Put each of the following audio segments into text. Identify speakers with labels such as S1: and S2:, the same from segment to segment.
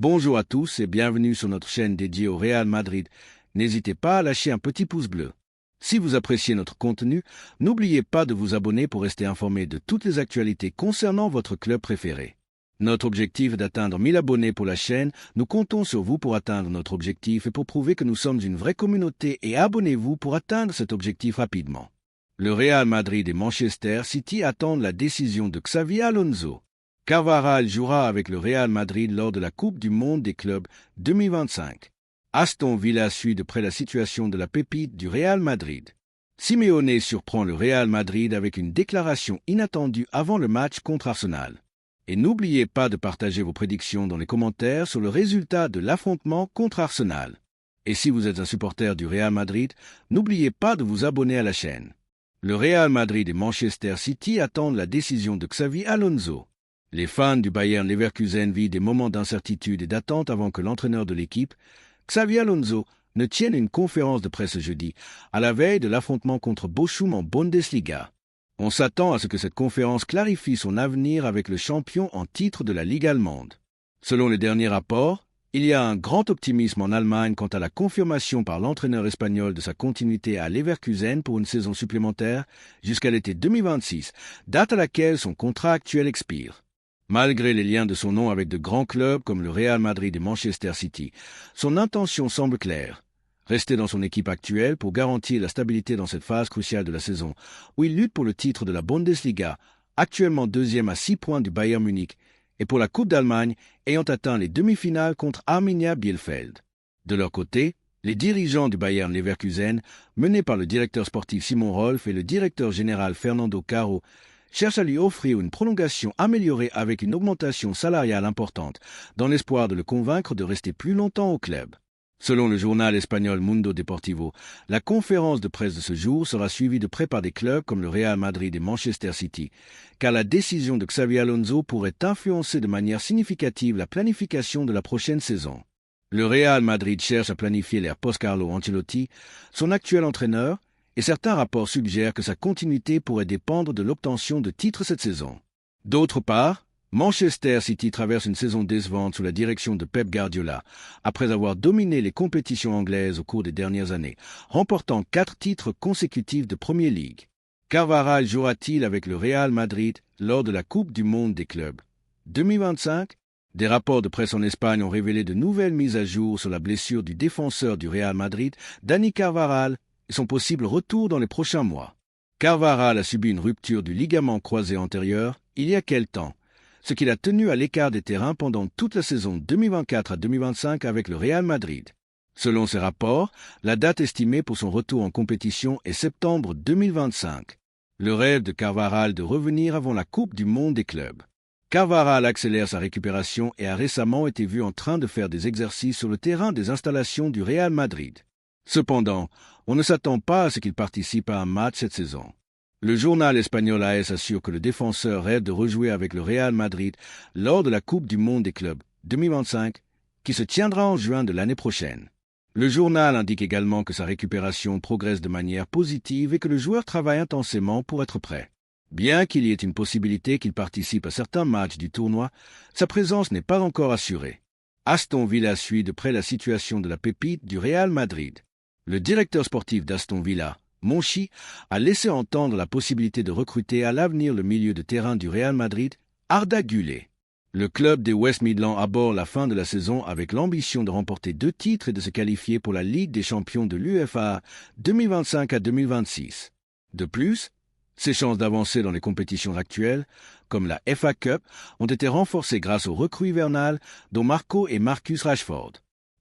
S1: Bonjour à tous et bienvenue sur notre chaîne dédiée au Real Madrid. N'hésitez pas à lâcher un petit pouce bleu. Si vous appréciez notre contenu, n'oubliez pas de vous abonner pour rester informé de toutes les actualités concernant votre club préféré. Notre objectif est d'atteindre 1000 abonnés pour la chaîne. Nous comptons sur vous pour atteindre notre objectif et pour prouver que nous sommes une vraie communauté et abonnez-vous pour atteindre cet objectif rapidement. Le Real Madrid et Manchester City attendent la décision de Xavi Alonso. Carvajal jouera avec le Real Madrid lors de la Coupe du Monde des clubs 2025. Aston Villa suit de près la situation de la pépite du Real Madrid. Simeone surprend le Real Madrid avec une déclaration inattendue avant le match contre Arsenal. Et n'oubliez pas de partager vos prédictions dans les commentaires sur le résultat de l'affrontement contre Arsenal. Et si vous êtes un supporter du Real Madrid, n'oubliez pas de vous abonner à la chaîne. Le Real Madrid et Manchester City attendent la décision de Xavi Alonso. Les fans du Bayern Leverkusen vivent des moments d'incertitude et d'attente avant que l'entraîneur de l'équipe, Xavi Alonso, ne tienne une conférence de presse jeudi, à la veille de l'affrontement contre Bochum en Bundesliga. On s'attend à ce que cette conférence clarifie son avenir avec le champion en titre de la Ligue allemande. Selon les derniers rapports, il y a un grand optimisme en Allemagne quant à la confirmation par l'entraîneur espagnol de sa continuité à Leverkusen pour une saison supplémentaire jusqu'à l'été 2026, date à laquelle son contrat actuel expire. Malgré les liens de son nom avec de grands clubs comme le Real Madrid et Manchester City, son intention semble claire. Rester dans son équipe actuelle pour garantir la stabilité dans cette phase cruciale de la saison, où il lutte pour le titre de la Bundesliga, actuellement deuxième à 6 points du Bayern Munich, et pour la Coupe d'Allemagne, ayant atteint les demi-finales contre Arminia Bielefeld. De leur côté, les dirigeants du Bayern Leverkusen, menés par le directeur sportif Simon Rolf et le directeur général Fernando Caro, cherche à lui offrir une prolongation améliorée avec une augmentation salariale importante, dans l'espoir de le convaincre de rester plus longtemps au club. Selon le journal espagnol Mundo Deportivo, la conférence de presse de ce jour sera suivie de près par des clubs comme le Real Madrid et Manchester City, car la décision de Xavi Alonso pourrait influencer de manière significative la planification de la prochaine saison. Le Real Madrid cherche à planifier l'ère post-Carlo Ancelotti, son actuel entraîneur, et certains rapports suggèrent que sa continuité pourrait dépendre de l'obtention de titres cette saison. D'autre part, Manchester City traverse une saison décevante sous la direction de Pep Guardiola, après avoir dominé les compétitions anglaises au cours des dernières années, remportant 4 titres consécutifs de Premier League. Carvajal jouera-t-il avec le Real Madrid lors de la Coupe du Monde des clubs 2025? Des rapports de presse en Espagne ont révélé de nouvelles mises à jour sur la blessure du défenseur du Real Madrid, Dani Carvajal, et son possible retour dans les prochains mois. Carvajal a subi une rupture du ligament croisé antérieur il y a quelque temps, ce qui l'a tenu à l'écart des terrains pendant toute la saison 2024 à 2025 avec le Real Madrid. Selon ces rapports, la date estimée pour son retour en compétition est septembre 2025. Le rêve de Carvajal de revenir avant la Coupe du Monde des clubs. Carvajal accélère sa récupération et a récemment été vu en train de faire des exercices sur le terrain des installations du Real Madrid. Cependant, on ne s'attend pas à ce qu'il participe à un match cette saison. Le journal espagnol AS assure que le défenseur rêve de rejouer avec le Real Madrid lors de la Coupe du Monde des clubs 2025, qui se tiendra en juin de l'année prochaine. Le journal indique également que sa récupération progresse de manière positive et que le joueur travaille intensément pour être prêt. Bien qu'il y ait une possibilité qu'il participe à certains matchs du tournoi, sa présence n'est pas encore assurée. Aston Villa suit de près la situation de la pépite du Real Madrid. Le directeur sportif d'Aston Villa, Monchi, a laissé entendre la possibilité de recruter à l'avenir le milieu de terrain du Real Madrid, Arda Güler. Le club des West Midlands aborde la fin de la saison avec l'ambition de remporter 2 titres et de se qualifier pour la Ligue des champions de l'UEFA 2025 à 2026. De plus, ses chances d'avancer dans les compétitions actuelles, comme la FA Cup, ont été renforcées grâce aux recrues hivernales dont Marco et Marcus Rashford.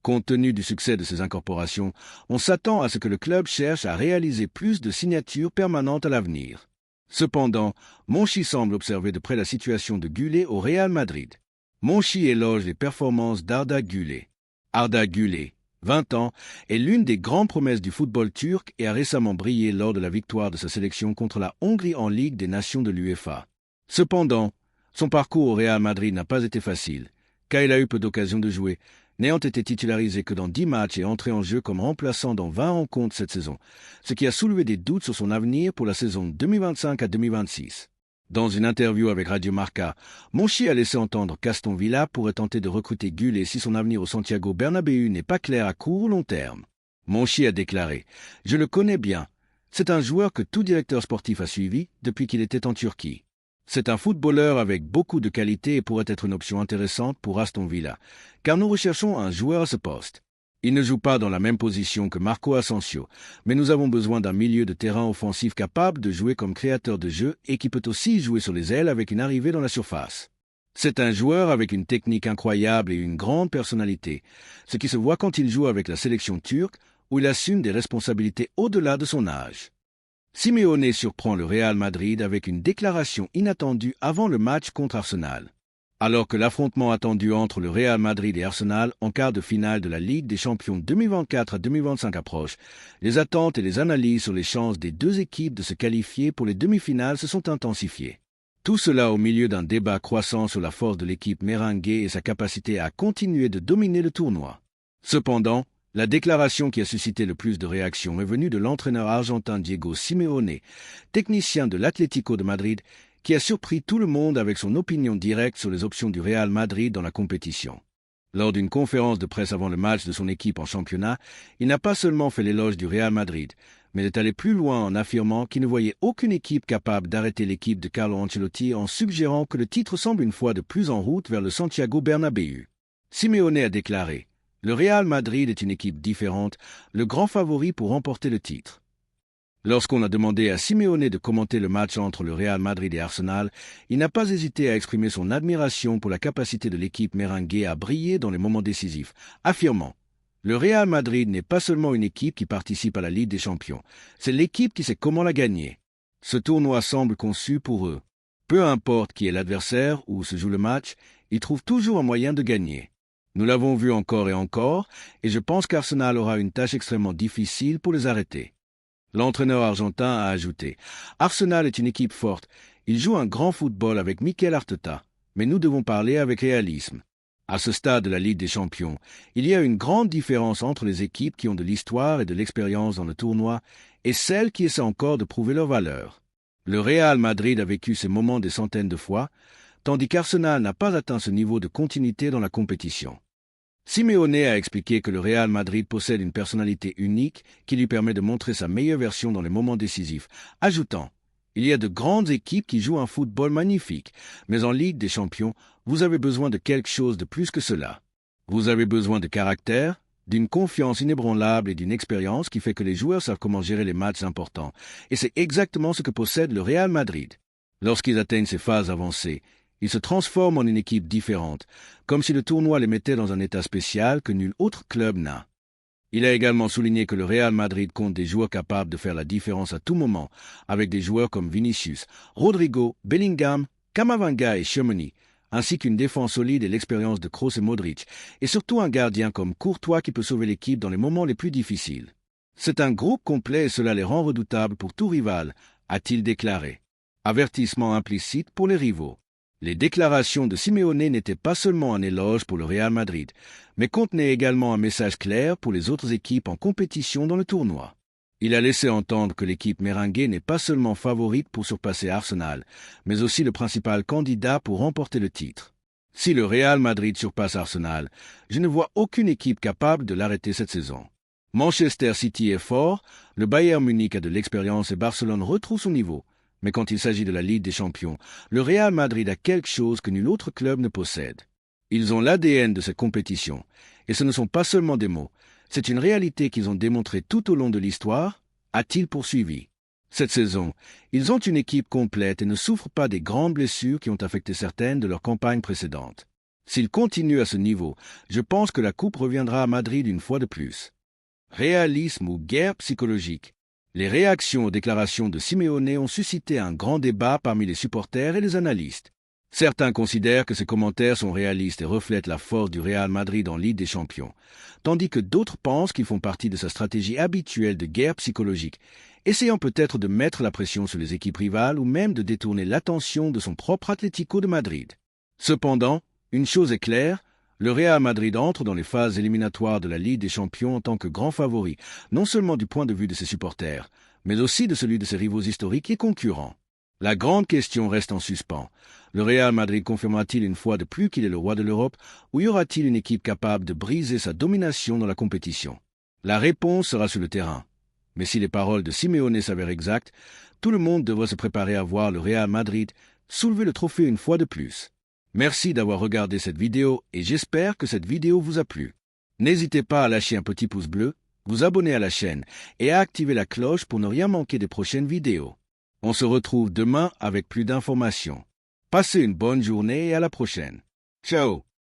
S1: Compte tenu du succès de ces incorporations, on s'attend à ce que le club cherche à réaliser plus de signatures permanentes à l'avenir. Cependant, Monchi semble observer de près la situation de Güler au Real Madrid. Monchi éloge les performances d'Arda Güler. Arda Güler, 20 ans, est l'une des grandes promesses du football turc et a récemment brillé lors de la victoire de sa sélection contre la Hongrie en Ligue des Nations de l'UEFA. Cependant, son parcours au Real Madrid n'a pas été facile, car il a eu peu d'occasions de jouer, n'ayant été titularisé que dans 10 matchs et entré en jeu comme remplaçant dans 20 rencontres cette saison, ce qui a soulevé des doutes sur son avenir pour la saison 2025 à 2026. Dans une interview avec Radio Marca, Monchi a laissé entendre qu'Aston Villa pourrait tenter de recruter Gullet si son avenir au Santiago Bernabéu n'est pas clair à court ou long terme. Monchi a déclaré « Je le connais bien. C'est un joueur que tout directeur sportif a suivi depuis qu'il était en Turquie. C'est un footballeur avec beaucoup de qualité et pourrait être une option intéressante pour Aston Villa, car nous recherchons un joueur à ce poste. Il ne joue pas dans la même position que Marco Asensio, mais nous avons besoin d'un milieu de terrain offensif capable de jouer comme créateur de jeu et qui peut aussi jouer sur les ailes avec une arrivée dans la surface. C'est un joueur avec une technique incroyable et une grande personnalité, ce qui se voit quand il joue avec la sélection turque où il assume des responsabilités au-delà de son âge. Simeone surprend le Real Madrid avec une déclaration inattendue avant le match contre Arsenal. Alors que l'affrontement attendu entre le Real Madrid et Arsenal en quart de finale de la Ligue des Champions 2024 à 2025 approche, les attentes et les analyses sur les chances des deux équipes de se qualifier pour les demi-finales se sont intensifiées. Tout cela au milieu d'un débat croissant sur la force de l'équipe merengue et sa capacité à continuer de dominer le tournoi. Cependant, la déclaration qui a suscité le plus de réactions est venue de l'entraîneur argentin Diego Simeone, technicien de l'Atlético de Madrid, qui a surpris tout le monde avec son opinion directe sur les options du Real Madrid dans la compétition. Lors d'une conférence de presse avant le match de son équipe en championnat, il n'a pas seulement fait l'éloge du Real Madrid, mais est allé plus loin en affirmant qu'il ne voyait aucune équipe capable d'arrêter l'équipe de Carlo Ancelotti en suggérant que le titre semble une fois de plus en route vers le Santiago Bernabéu. Simeone a déclaré « Le Real Madrid est une équipe différente, le grand favori pour remporter le titre. » Lorsqu'on a demandé à Simeone de commenter le match entre le Real Madrid et Arsenal, il n'a pas hésité à exprimer son admiration pour la capacité de l'équipe merengue à briller dans les moments décisifs, affirmant « Le Real Madrid n'est pas seulement une équipe qui participe à la Ligue des Champions, c'est l'équipe qui sait comment la gagner. Ce tournoi semble conçu pour eux. Peu importe qui est l'adversaire ou où se joue le match, ils trouvent toujours un moyen de gagner. Nous l'avons vu encore et je pense qu'Arsenal aura une tâche extrêmement difficile pour les arrêter. » L'entraîneur argentin a ajouté « Arsenal est une équipe forte. Il joue un grand football avec Mikel Arteta, mais nous devons parler avec réalisme. À ce stade de la Ligue des Champions, il y a une grande différence entre les équipes qui ont de l'histoire et de l'expérience dans le tournoi et celles qui essaient encore de prouver leur valeur. Le Real Madrid a vécu ces moments des centaines de fois, tandis qu'Arsenal n'a pas atteint ce niveau de continuité dans la compétition. » Simeone a expliqué que le Real Madrid possède une personnalité unique qui lui permet de montrer sa meilleure version dans les moments décisifs, ajoutant « Il y a de grandes équipes qui jouent un football magnifique, mais en Ligue des Champions, vous avez besoin de quelque chose de plus que cela. Vous avez besoin de caractère, d'une confiance inébranlable et d'une expérience qui fait que les joueurs savent comment gérer les matchs importants, et c'est exactement ce que possède le Real Madrid. Lorsqu'ils atteignent ces phases avancées, ils se transforment en une équipe différente, comme si le tournoi les mettait dans un état spécial que nul autre club n'a. Il a également souligné que le Real Madrid compte des joueurs capables de faire la différence à tout moment, avec des joueurs comme Vinicius, Rodrigo, Bellingham, Camavinga et Tchouaméni, ainsi qu'une défense solide et l'expérience de Kroos et Modric, et surtout un gardien comme Courtois qui peut sauver l'équipe dans les moments les plus difficiles. C'est un groupe complet et cela les rend redoutables pour tout rival, a-t-il déclaré. Avertissement implicite pour les rivaux. Les déclarations de Simeone n'étaient pas seulement un éloge pour le Real Madrid, mais contenaient également un message clair pour les autres équipes en compétition dans le tournoi. Il a laissé entendre que l'équipe merengue n'est pas seulement favorite pour surpasser Arsenal, mais aussi le principal candidat pour remporter le titre. Si le Real Madrid surpasse Arsenal, je ne vois aucune équipe capable de l'arrêter cette saison. Manchester City est fort, le Bayern Munich a de l'expérience et Barcelone retrouve son niveau. Mais quand il s'agit de la Ligue des Champions, le Real Madrid a quelque chose que nul autre club ne possède. Ils ont l'ADN de cette compétition, et ce ne sont pas seulement des mots, c'est une réalité qu'ils ont démontrée tout au long de l'histoire, a-t-il poursuivi. Cette saison, ils ont une équipe complète et ne souffrent pas des grandes blessures qui ont affecté certaines de leurs campagnes précédentes. S'ils continuent à ce niveau, je pense que la coupe reviendra à Madrid une fois de plus. Réalisme ou guerre psychologique? Les réactions aux déclarations de Simeone ont suscité un grand débat parmi les supporters et les analystes. Certains considèrent que ces commentaires sont réalistes et reflètent la force du Real Madrid en Ligue des Champions, tandis que d'autres pensent qu'ils font partie de sa stratégie habituelle de guerre psychologique, essayant peut-être de mettre la pression sur les équipes rivales ou même de détourner l'attention de son propre Atlético de Madrid. Cependant, une chose est claire, le Real Madrid entre dans les phases éliminatoires de la Ligue des Champions en tant que grand favori, non seulement du point de vue de ses supporters, mais aussi de celui de ses rivaux historiques et concurrents. La grande question reste en suspens. Le Real Madrid confirmera-t-il une fois de plus qu'il est le roi de l'Europe, ou y aura-t-il une équipe capable de briser sa domination dans la compétition? La réponse sera sur le terrain. Mais si les paroles de Simeone s'avèrent exactes, tout le monde devrait se préparer à voir le Real Madrid soulever le trophée une fois de plus. Merci d'avoir regardé cette vidéo et j'espère que cette vidéo vous a plu. N'hésitez pas à lâcher un petit pouce bleu, vous abonner à la chaîne et à activer la cloche pour ne rien manquer des prochaines vidéos. On se retrouve demain avec plus d'informations. Passez une bonne journée et à la prochaine. Ciao!